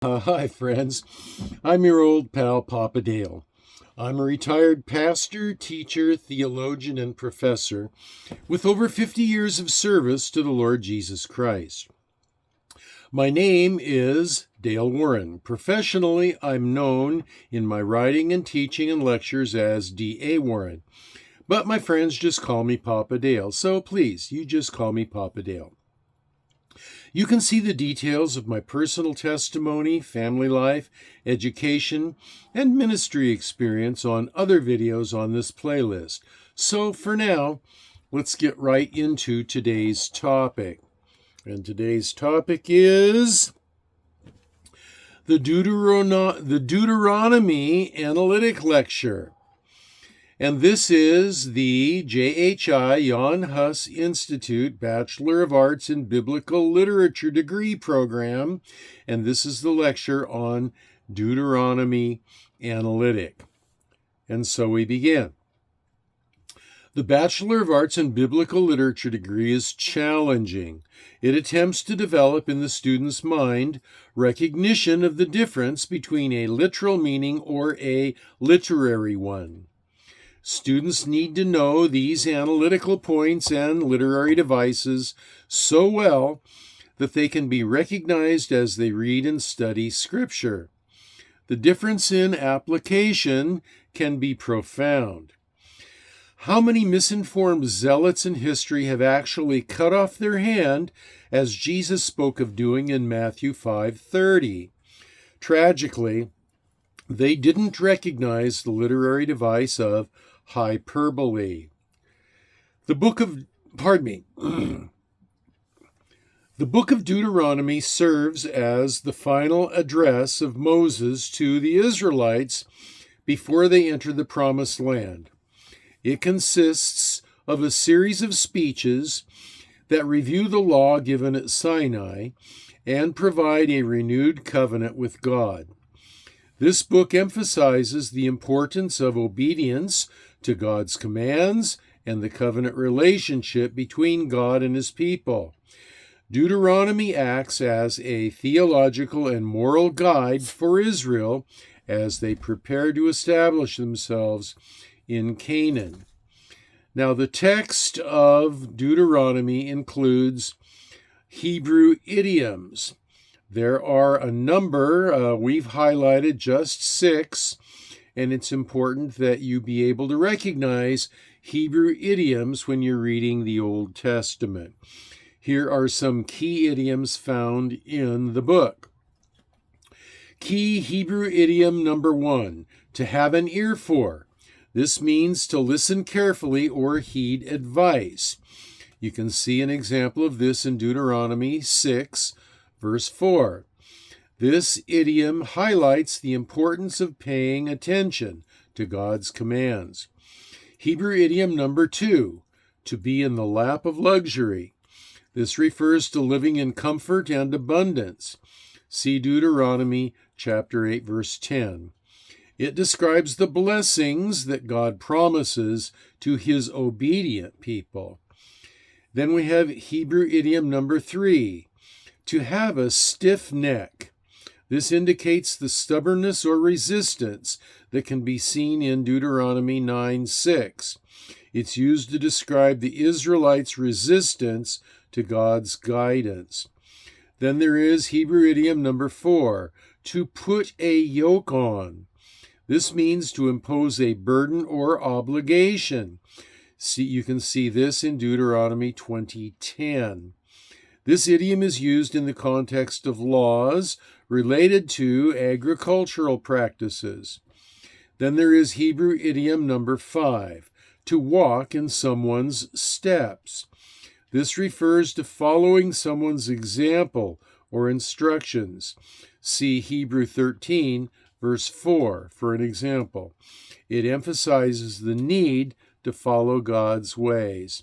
Hi, friends. I'm your old pal, Papa Dale. I'm a retired pastor, teacher, theologian, and professor with over 50 years of service to the Lord Jesus Christ. My name is Dale Warren. Professionally, I'm known in my writing and teaching and lectures as D.A. Warren. But my friends just call me Papa Dale, so please, you just call me Papa Dale. You can see the details of my personal testimony, family life, education, and ministry experience on other videos on this playlist. So for now, let's get right into today's topic. And today's topic is the Deuteronomy Analytic Lecture. And this is the JHI Jan Hus Institute Bachelor of Arts in Biblical Literature degree program, and this is the lecture on Deuteronomy Analytic. And so we begin. The Bachelor of Arts in Biblical Literature degree is challenging. It attempts to develop in the student's mind recognition of the difference between a literal meaning or a literary one. Students need to know these analytical points and literary devices so well that they can be recognized as they read and study Scripture. The difference in application can be profound. How many misinformed zealots in history have actually cut off their hand, as Jesus spoke of doing in Matthew 5:30? Tragically, they didn't recognize the literary device of hyperbole. The book of Deuteronomy serves as the final address of Moses to the Israelites before they enter the Promised Land. It consists of a series of speeches that review the law given at Sinai and provide a renewed covenant with God. This book emphasizes the importance of obedience to God's commands and the covenant relationship between God and his people. Deuteronomy acts as a theological and moral guide for Israel as they prepare to establish themselves in Canaan. Now, the text of Deuteronomy includes Hebrew idioms. There are a number, we've highlighted just 6, and it's important that you be able to recognize Hebrew idioms when you're reading the Old Testament. Here are some key idioms found in the book. Key Hebrew idiom number 1, to have an ear for. This means to listen carefully or heed advice. You can see an example of this in Deuteronomy 6, verse 4. This idiom highlights the importance of paying attention to God's commands. Hebrew idiom number 2, to be in the lap of luxury. This refers to living in comfort and abundance. See Deuteronomy chapter 8, verse 10. It describes the blessings that God promises to his obedient people. Then we have Hebrew idiom number 3, to have a stiff neck. This indicates the stubbornness or resistance that can be seen in Deuteronomy 9:6. It's used to describe the Israelites' resistance to God's guidance. Then there is Hebrew idiom number 4, to put a yoke on. This means to impose a burden or obligation. You can see this in Deuteronomy 20:10. This idiom is used in the context of laws related to agricultural practices. Then there is Hebrew idiom number 5, to walk in someone's steps. This refers to following someone's example or instructions. See Hebrew 13, verse 4 for an example. It emphasizes the need to follow God's ways.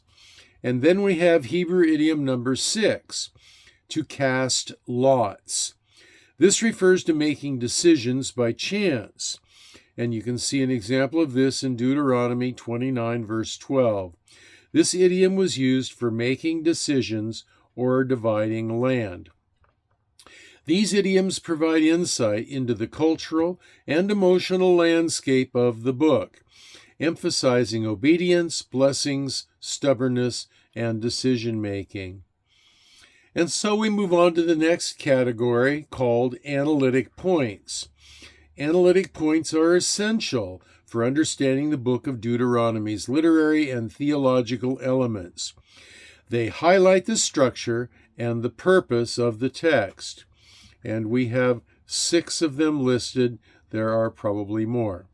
And then we have Hebrew idiom number 6, to cast lots. This refers to making decisions by chance. And you can see an example of this in Deuteronomy 29, verse 12. This idiom was used for making decisions or dividing land. These idioms provide insight into the cultural and emotional landscape of the book, emphasizing obedience, blessings, stubbornness, and decision-making. And so we move on to the next category called analytic points. Analytic points are essential for understanding the book of Deuteronomy's literary and theological elements. They highlight the structure and the purpose of the text. And we have 6 of them listed. There are probably more.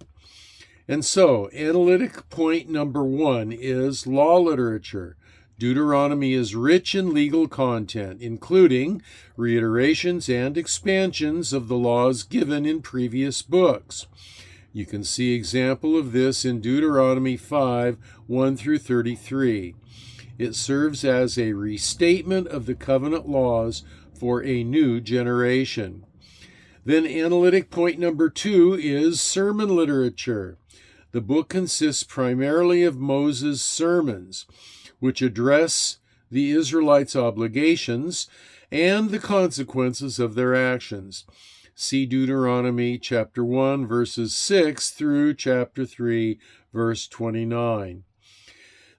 And so, analytic point number 1 is law literature. Deuteronomy is rich in legal content, including reiterations and expansions of the laws given in previous books. You can see example of this in Deuteronomy 5, 1 through 33. It serves as a restatement of the covenant laws for a new generation. Then analytic point number 2 is sermon literature. The book consists primarily of Moses' sermons, which address the Israelites' obligations and the consequences of their actions. See Deuteronomy chapter 1, verses 6 through chapter 3, verse 29.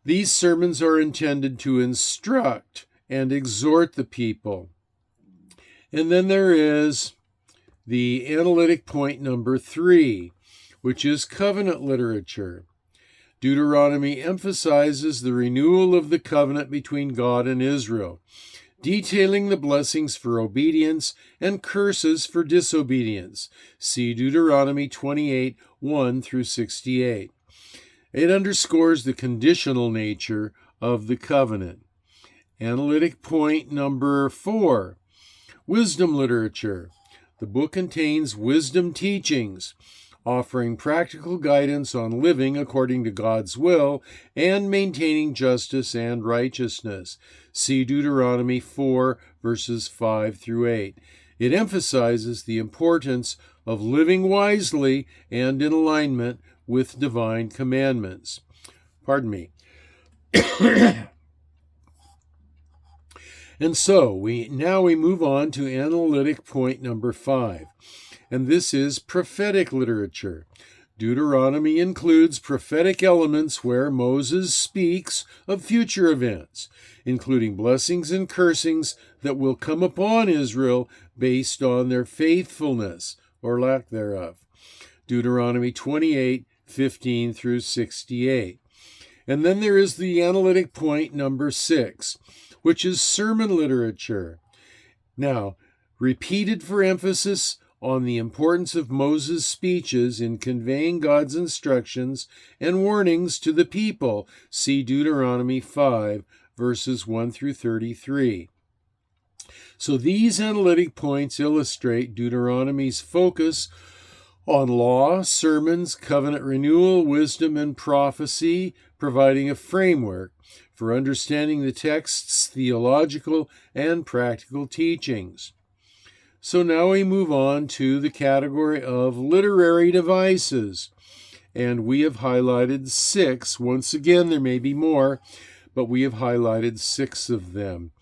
These sermons are intended to instruct and exhort the people. And then there is the analytic point number 3, which is covenant literature. Deuteronomy emphasizes the renewal of the covenant between God and Israel, detailing the blessings for obedience and curses for disobedience. See Deuteronomy 28, 1 through 68. It underscores the conditional nature of the covenant. Analytic point number 4, wisdom literature. The book contains wisdom teachings, offering practical guidance on living according to God's will and maintaining justice and righteousness. See Deuteronomy 4, verses 5 through 8. It emphasizes the importance of living wisely and in alignment with divine commandments. Pardon me. And so, we move on to analytic point number 5. And this is prophetic literature. Deuteronomy includes prophetic elements where Moses speaks of future events, including blessings and cursings that will come upon Israel based on their faithfulness or lack thereof. Deuteronomy 28, 15 through 68. And then there is the analytic point number 6, which is sermon literature. Now, repeated for emphasis on the importance of Moses' speeches in conveying God's instructions and warnings to the people. See Deuteronomy 5, verses 1 through 33. So these analytic points illustrate Deuteronomy's focus on law, sermons, covenant renewal, wisdom, and prophecy, providing a framework for understanding the text's theological and practical teachings. So now we move on to the category of literary devices, and we have highlighted 6. Once again, there may be more, but we have highlighted 6 of them.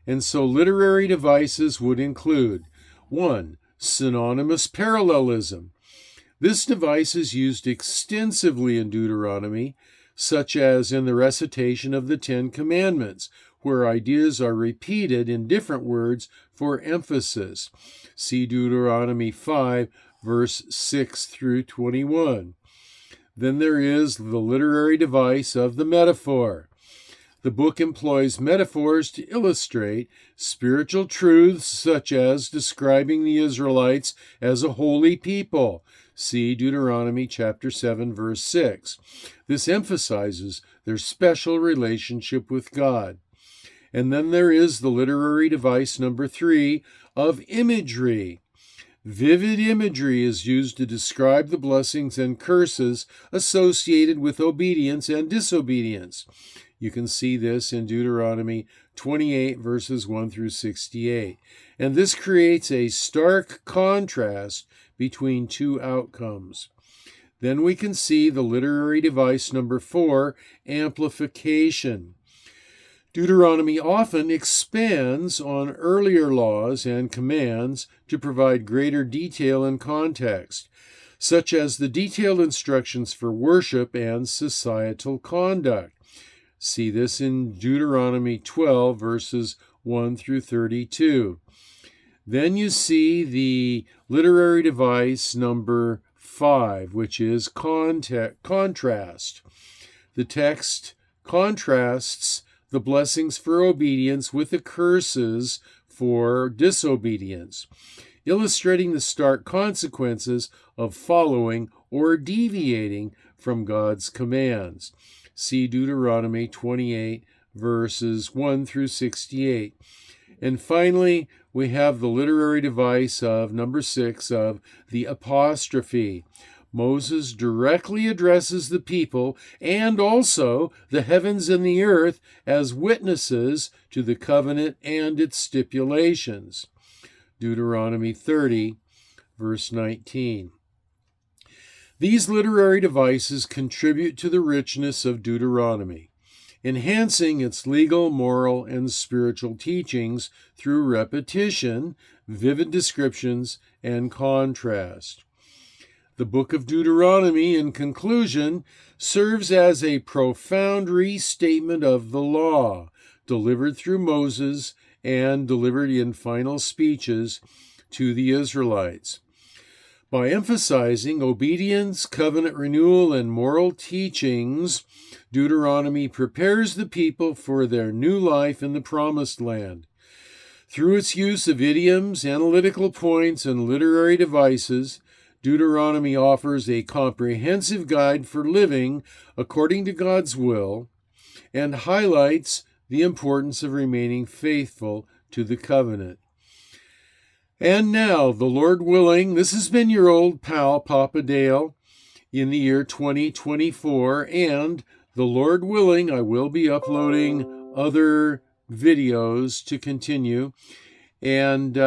And so literary devices would include 1. Synonymous parallelism. This device is used extensively in Deuteronomy, such as in the recitation of the 10 Commandments, where ideas are repeated in different words for emphasis. See Deuteronomy 5, verse 6 through 21. Then there is the literary device of the metaphor. The book employs metaphors to illustrate spiritual truths, such as describing the Israelites as a holy people. See Deuteronomy chapter 7, verse 6. This emphasizes their special relationship with God. And then there is the literary device number 3 of imagery. Vivid imagery is used to describe the blessings and curses associated with obedience and disobedience. You can see this in Deuteronomy 28, verses 1 through 68. And this creates a stark contrast between 2 outcomes. Then we can see the literary device number 4, amplification. Deuteronomy often expands on earlier laws and commands to provide greater detail and context, such as the detailed instructions for worship and societal conduct. See this in Deuteronomy 12, verses 1 through 32. Then you see the literary device number 5, which is contrast. The text contrasts the blessings for obedience with the curses for disobedience, illustrating the stark consequences of following or deviating from God's commands. See Deuteronomy 28, verses 1 through 68. And finally, we have the literary device of number 6 of the apostrophe. Moses directly addresses the people and also the heavens and the earth as witnesses to the covenant and its stipulations. Deuteronomy 30, verse 19. These literary devices contribute to the richness of Deuteronomy, enhancing its legal, moral, and spiritual teachings through repetition, vivid descriptions, and contrast. The book of Deuteronomy, in conclusion, serves as a profound restatement of the law, delivered through Moses and delivered in final speeches to the Israelites. By emphasizing obedience, covenant renewal, and moral teachings, Deuteronomy prepares the people for their new life in the Promised Land. Through its use of idioms, analytical points, and literary devices, Deuteronomy offers a comprehensive guide for living according to God's will and highlights the importance of remaining faithful to the covenant. And now, the Lord willing, this has been your old pal, Papa Dale, in the year 2024, and the Lord willing, I will be uploading other videos to continue. And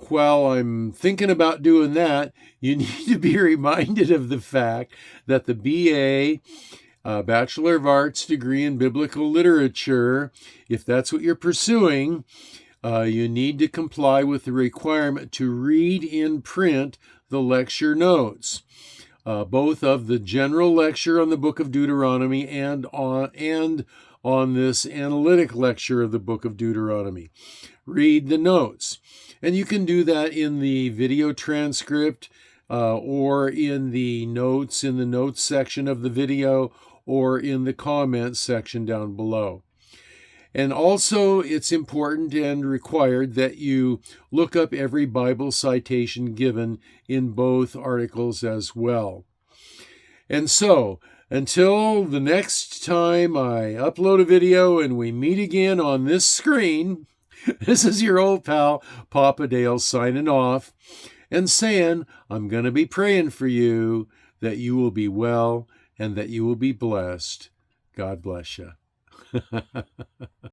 while I'm thinking about doing that, you need to be reminded of the fact that the BA, Bachelor of Arts degree in Biblical Literature, if that's what you're pursuing, you need to comply with the requirement to read in print the lecture notes, both of the general lecture on the book of Deuteronomy and on this analytic lecture of the book of Deuteronomy. Read the notes. And you can do that in the video transcript or in the notes section of the video or in the comments section down below. And also, it's important and required that you look up every Bible citation given in both articles as well. And so, until the next time I upload a video and we meet again on this screen, this is your old pal, Papa Dale, signing off and saying, I'm going to be praying for you that you will be well and that you will be blessed. God bless you.